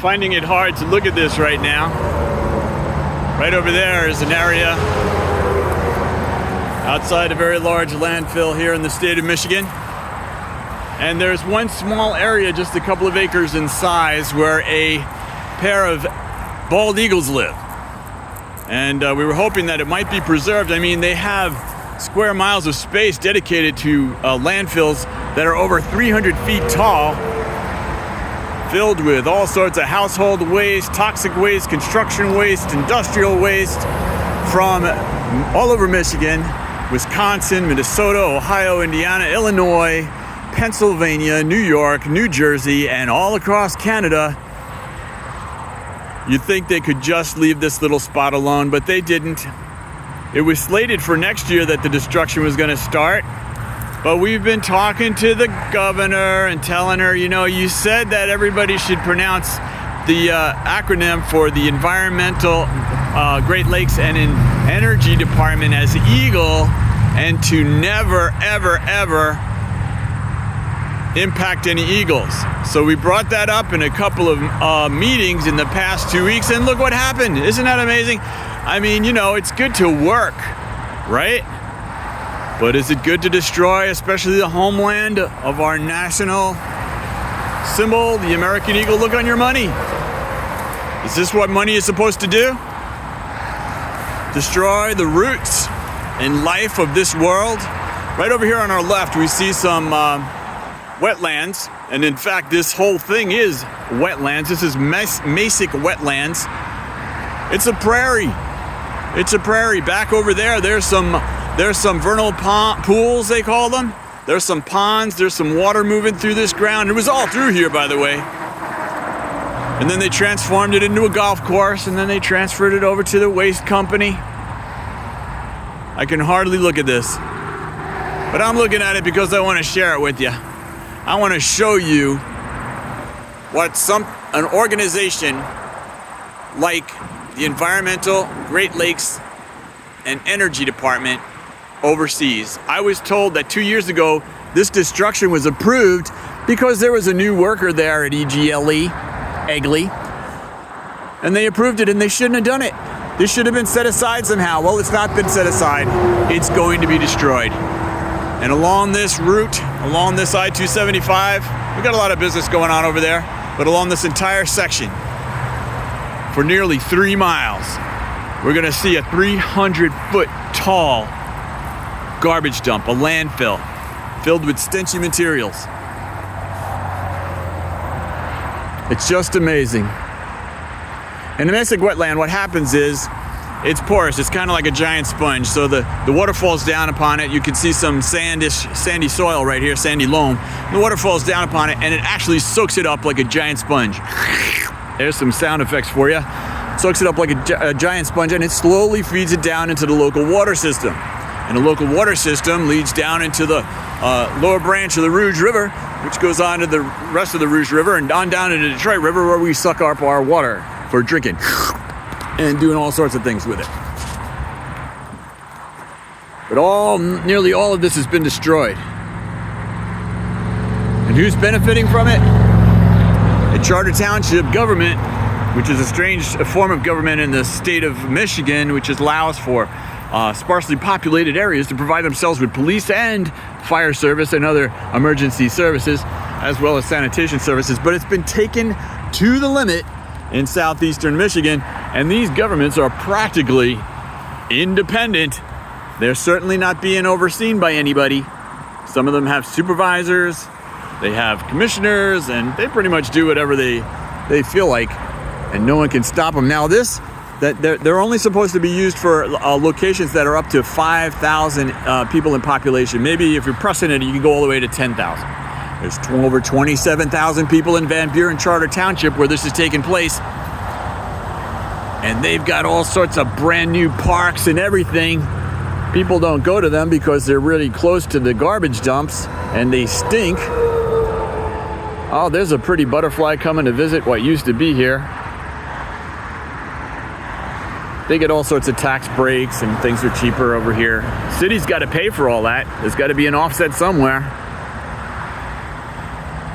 finding it hard to look at this right now. Right over there is an area outside a very large landfill here in the state of Michigan. And there's one small area, just a couple of acres in size, where a pair of bald eagles live. And we were hoping that it might be preserved. I mean, they have square miles of space dedicated to landfills that are over 300 feet tall, filled with all sorts of household waste, toxic waste, construction waste, industrial waste from all over Michigan, Wisconsin, Minnesota, Ohio, Indiana, Illinois, Pennsylvania, New York, New Jersey, and all across Canada. You'd think they could just leave this little spot alone, but they didn't. It was slated for next year that the destruction was going to start. But we've been talking to the governor and telling her, you know, you said that everybody should pronounce the acronym for the Environmental Great Lakes and Energy Department as EAGLE, and to never, ever, ever impact any eagles. So we brought that up in a couple of meetings in the past 2 weeks, and look what happened. Isn't that amazing? I mean, you know, it's good to work, right? But is it good to destroy, especially the homeland of our national symbol, the American eagle? Look on your money. Is this what money is supposed to do? Destroy the roots and life of this world? Right over here on our left, we see some wetlands. And in fact, this whole thing is wetlands. This is mesic wetlands. It's a prairie. It's a prairie. Back over there, there's some vernal pools, they call them. There's some ponds. There's some water moving through this ground. It was all through here, by the way. And then they transformed it into a golf course, and then they transferred it over to the waste company. I can hardly look at this. But I'm looking at it because I want to share it with you. I want to show you what an organization like the Environmental Great Lakes and Energy Department overseas. I was told that 2 years ago this destruction was approved because there was a new worker there at EGLE, and they approved it, and they shouldn't have done it. This should have been set aside somehow. Well, it's not been set aside. It's going to be destroyed. And along this route, along this I-275, we got a lot of business going on over there, but along this entire section, for nearly 3 miles, we're gonna see a 300-foot tall garbage dump, a landfill, filled with stenchy materials. It's just amazing. In the mesic wetland, what happens is, it's porous. It's kind of like a giant sponge. So the water falls down upon it. You can see some sandy soil right here, sandy loam. The water falls down upon it, and it actually soaks it up like a giant sponge. There's some sound effects for you. Soaks it up like a giant sponge, and it slowly feeds it down into the local water system. And the local water system leads down into the lower branch of the Rouge River, which goes on to the rest of the Rouge River and on down into the Detroit River, where we suck up our water for drinking and doing all sorts of things with it. But nearly all of this has been destroyed. And who's benefiting from it? The Charter Township government, which is a strange form of government in the state of Michigan, which allows for sparsely populated areas to provide themselves with police and fire service and other emergency services, as well as sanitation services. But it's been taken to the limit in southeastern Michigan, and these governments are practically independent. They're certainly not being overseen by anybody. Some of them have supervisors, they have commissioners, and they pretty much do whatever they feel like, and no one can stop them. Now they're only supposed to be used for locations that are up to 5,000 people in population. Maybe if you're pressing it, you can go all the way to 10,000. There's over 27,000 people in Van Buren Charter Township where this is taking place. And they've got all sorts of brand new parks and everything. People don't go to them because they're really close to the garbage dumps and they stink. Oh, there's a pretty butterfly coming to visit what used to be here. They get all sorts of tax breaks and things are cheaper over here. City's got to pay for all that. There's got to be an offset somewhere.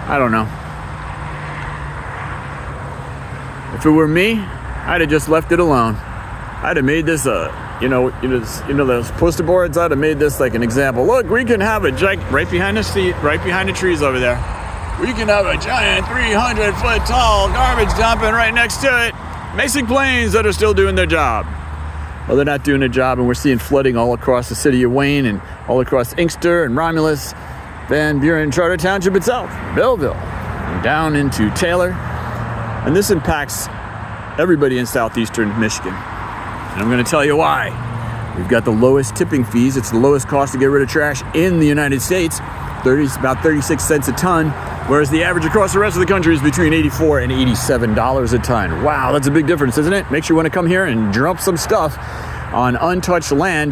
I don't know. If it were me, I'd have just left it alone. I'd have made this those poster boards. I'd have made this like an example. Look, we can have a right behind the seat, right behind the trees over there. We can have a giant 300-foot tall garbage dumping right next to it. Mesic planes that are still doing their job. Well, they're not doing their job, and we're seeing flooding all across the city of Wayne and all across Inkster and Romulus, Van Buren, Charter Township itself, Belleville, and down into Taylor. And this impacts everybody in southeastern Michigan. And I'm going to tell you why. We've got the lowest tipping fees. It's the lowest cost to get rid of trash in the United States. About 36 cents a ton, whereas the average across the rest of the country is between $84 and $87 a ton. Wow, that's a big difference, isn't it? Makes you want to come here and dump some stuff on untouched land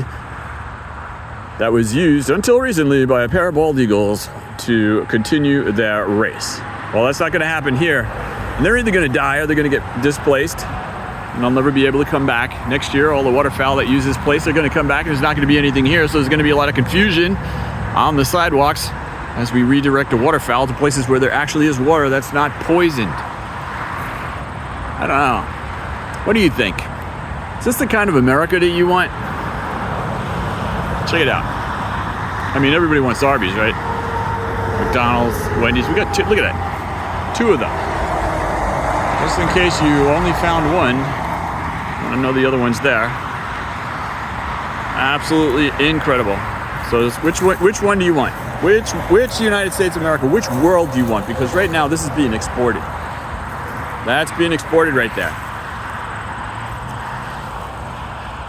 that was used until recently by a pair of bald eagles to continue their race. Well, that's not going to happen here. And they're either going to die or they're going to get displaced. And they'll never be able to come back. Next year, all the waterfowl that use this place are going to come back, and there's not going to be anything here. So there's going to be a lot of confusion on the sidewalks as we redirect the waterfowl to places where there actually is water that's not poisoned. I don't know. What do you think? Is this the kind of America that you want? Check it out. I mean, everybody wants Arby's, right? McDonald's, Wendy's. We got two. Look at that. Two of them. Just in case you only found one, I know the other one's there. Absolutely incredible. So which one do you want? Which United States of America, which world do you want? Because right now this is being exported. That's being exported right there.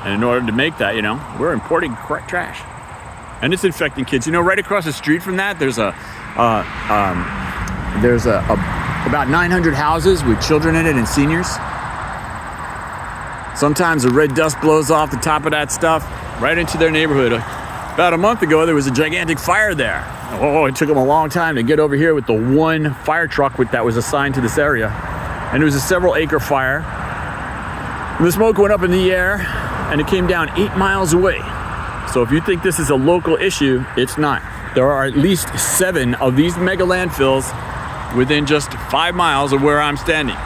And in order to make that, we're importing trash. And it's infecting kids. Right across the street from that, there's about 900 houses with children in it and seniors. Sometimes the red dust blows off the top of that stuff right into their neighborhood. About a month ago, there was a gigantic fire there. Oh, it took them a long time to get over here with the one fire truck that was assigned to this area. And it was a several acre fire. And the smoke went up in the air and it came down 8 miles away. So if you think this is a local issue, it's not. There are at least 7 of these mega landfills within just 5 miles of where I'm standing.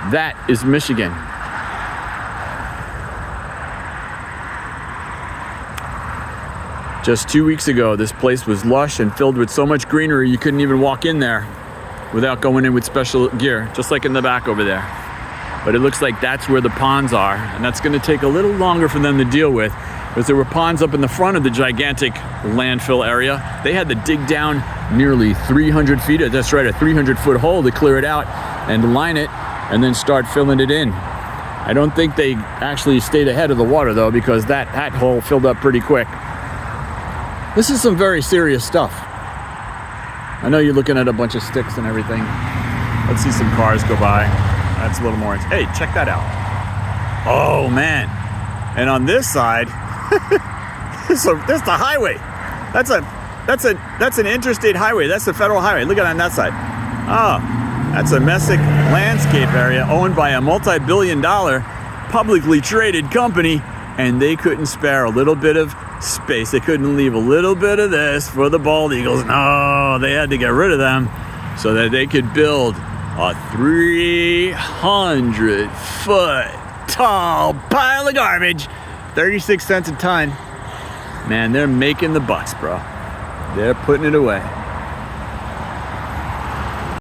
That is Michigan. Just 2 weeks ago, this place was lush and filled with so much greenery you couldn't even walk in there without going in with special gear, just like in the back over there. But it looks like that's where the ponds are, and that's going to take a little longer for them to deal with, because there were ponds up in the front of the gigantic landfill area. They had to dig down nearly 300 feet, that's right, a 300-foot hole to clear it out and line it and then start filling it in. I don't think they actually stayed ahead of the water, though, because that hole filled up pretty quick. This is some very serious stuff. I know you're looking at a bunch of sticks and everything. Let's see some cars go by. That's a little more. Hey, check that out. Oh, man. And on this side, this is the highway. That's an interstate highway. That's the federal highway. Look at it on that side. Oh, that's a mesic landscape area owned by a multi-billion-dollar publicly traded company, and they couldn't spare a little bit of space. They couldn't leave a little bit of this for the bald eagles. No, they had to get rid of them so that they could build a 300-foot tall pile of garbage, 36 cents a ton. Man, they're making the bucks, bro. They're putting it away.